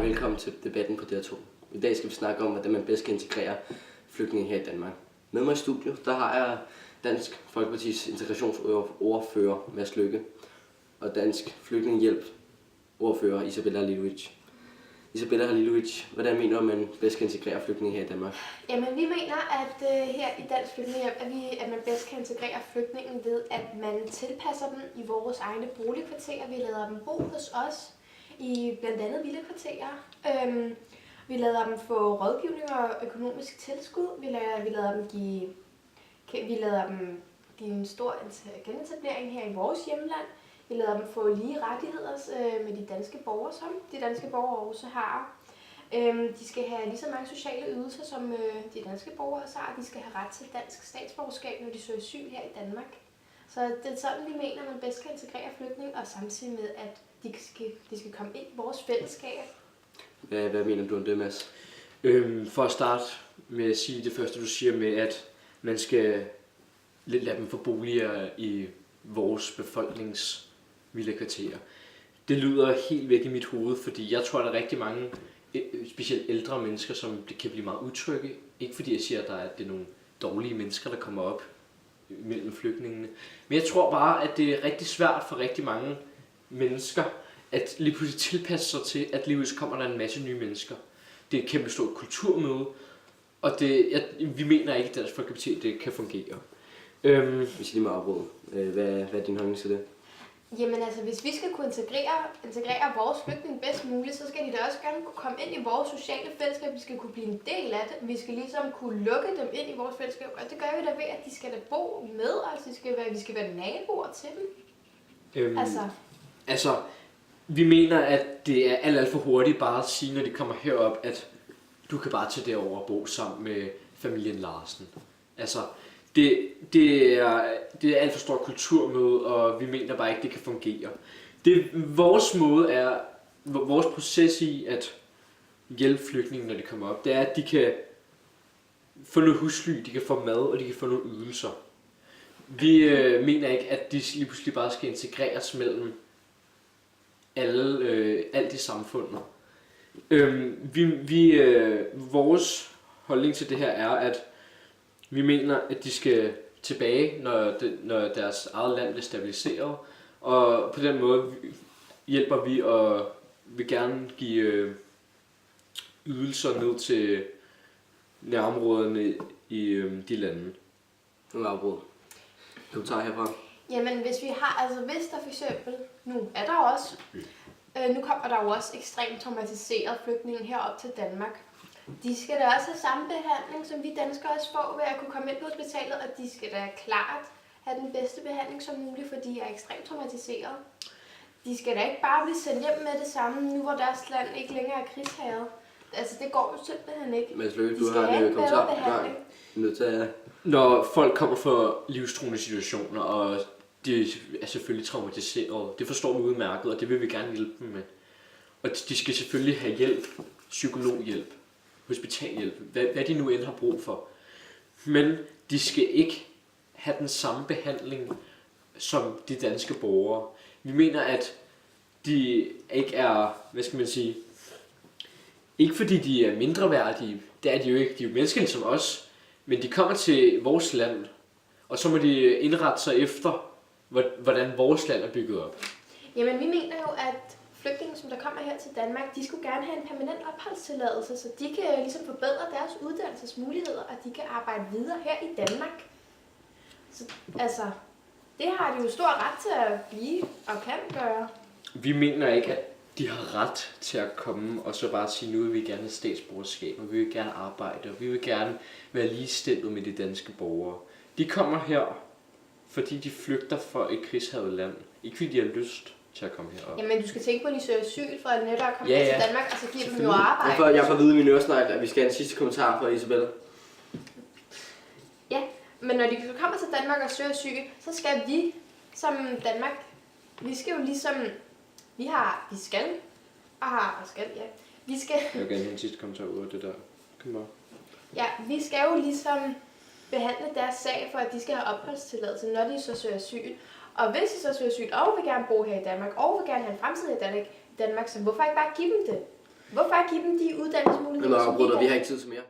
velkommen til debatten på DR2. I dag skal vi snakke om, hvordan man bedst kan integrere flygtninge her i Danmark. Med mig i studiet, der har jeg Dansk Folkepartis integrationsordfører Mads Lykke og Dansk Flygtningehjælp ordfører Isabella Halilovic. Isabella Halilovic, hvordan mener du, man bedst kan integrere flygtninge her i Danmark? Jamen, vi mener, at her i Dansk Flygtningehjælp, at man bedst kan integrere flygtningen ved, at man tilpasser dem i vores egne boligkvarterer. Vi lader dem bo hos os i blandt andet villakvarterer. Vi lader dem få rådgivning og økonomisk tilskud. Vi lader dem give en stor genetablering her i vores hjemland. Vi lader dem få lige rettigheder med de danske borgere, som de danske borgere også har. De skal have lige så mange sociale ydelser, som de danske borgere også har. De skal have ret til dansk statsborgerskab, når de søger asyl her i Danmark. Så det er sådan, vi mener, at man bedst kan integrere flygtninge, og samtidig med, at de skal komme ind i vores fællesskab. Hvad mener du om det, Mads? For at starte med at sige det første, du siger med, at man skal lade dem få boliger i vores befolkningsvillakvarterer. Det lyder helt væk i mit hoved, fordi jeg tror, at der er rigtig mange, specielt ældre mennesker, som kan blive meget utrygge. Ikke fordi jeg siger, at det er nogle dårlige mennesker, der kommer op mellem flygtningene. Men jeg tror bare, at det er rigtig svært for rigtig mange mennesker at lige pludselig tilpasse sig til, at lige kommer der en masse nye mennesker. Det er et kæmpe stort kulturmøde, og vi mener ikke, at Dansk Folkeparti det kan fungere. Hvis I lige må afbryde, hvad er din holdning til det? Jamen altså, hvis vi skal kunne integrere vores flygtninge bedst muligt, så skal de da også gerne kunne komme ind i vores sociale fællesskab. Vi skal kunne blive en del af det. Vi skal ligesom kunne lukke dem ind i vores fællesskab, og det gør vi da ved, at de skal da bo med os. Vi skal være naboer til dem. Altså, vi mener, at det er alt for hurtigt bare at sige, når de kommer herop, at du kan bare tage derover og bo sammen med familien Larsen. Altså, det er alt for stort kulturmøde, og vi mener bare ikke, det kan fungere. Vores proces i at hjælpe flygtninge, når de kommer op, det er, at de kan få noget husly, de kan få mad, og de kan få nogle ydelser. Vi mener ikke, at de lige pludselig bare skal integreres mellem alt i samfundet. Vores holdning til det her er, at vi mener, at de skal tilbage, når deres eget land bliver stabiliseret, og på den måde hjælper vi og vil gerne give ydelser ned til nærområderne i de lande. Nu afbrud. Du tager herfra. Jamen, hvis der for eksempel, nu kommer der jo også ekstremt traumatiserede flygtninge herop til Danmark. De skal da også have samme behandling, som vi danskere også får ved at kunne komme ind på hospitalet, og de skal da klart have den bedste behandling som muligt, for de er ekstremt traumatiseret. De skal da ikke bare blive sendt hjem med det samme, nu hvor deres land ikke længere er krigshærget. Altså, det går jo simpelthen ikke. Mads Lykke, du har en kommentar. Når folk kommer fra livstruende situationer, og de er selvfølgelig traumatiseret, det forstår vi udmærket, og det vil vi gerne hjælpe dem med. Og de skal selvfølgelig have hjælp, psykologhjælp, hospitalhjælp, hvad de nu end har brug for. Men de skal ikke have den samme behandling som de danske borgere. Vi mener, at de ikke er, ikke fordi de er mindre værdige, det er de jo ikke, de er jo mennesker som os, men de kommer til vores land, og så må de indrette sig efter, hvordan vores land er bygget op. Jamen, vi mener jo, at flygtninge, som der kommer her til Danmark, de skulle gerne have en permanent opholdstilladelse, så de kan ligesom forbedre deres uddannelsesmuligheder, og de kan arbejde videre her i Danmark. Så altså, det har de jo stor ret til at blive og kan gøre. Vi mener ikke, at de har ret til at komme og så bare sige, nu vil vi gerne have statsborgerskab, og vi vil gerne arbejde, og vi vil gerne være ligestillet med de danske borgere. De kommer her, fordi de flygter fra et krigshærget land. Ikke fordi de har lyst til at komme herop. Jamen, du skal tænke på, at de søger asyl for at netop komme her til Danmark, og så giver dem jo arbejde. Jeg får at vide i min øresnegl, at vi skal have en sidste kommentar fra Isabella. Ja, men når de kommer til Danmark og søger asyl, så skal vi som Danmark, vi skal jo ligesom, vi skal. Vi skal. Jeg vil gerne have en sidste kommentar ud af det der. Kom bare. Ja, vi skal jo ligesom behandle deres sag for, at de skal have opholdstilladelse, når de så søger asyl. Og hvis de så søger asyl og vil gerne bo her i Danmark, og vil gerne have en fremtid i Danmark, så hvorfor ikke bare give dem det? Hvorfor give dem de uddannelsesmuligheder, Vi som de har kan? ikke tid til mere.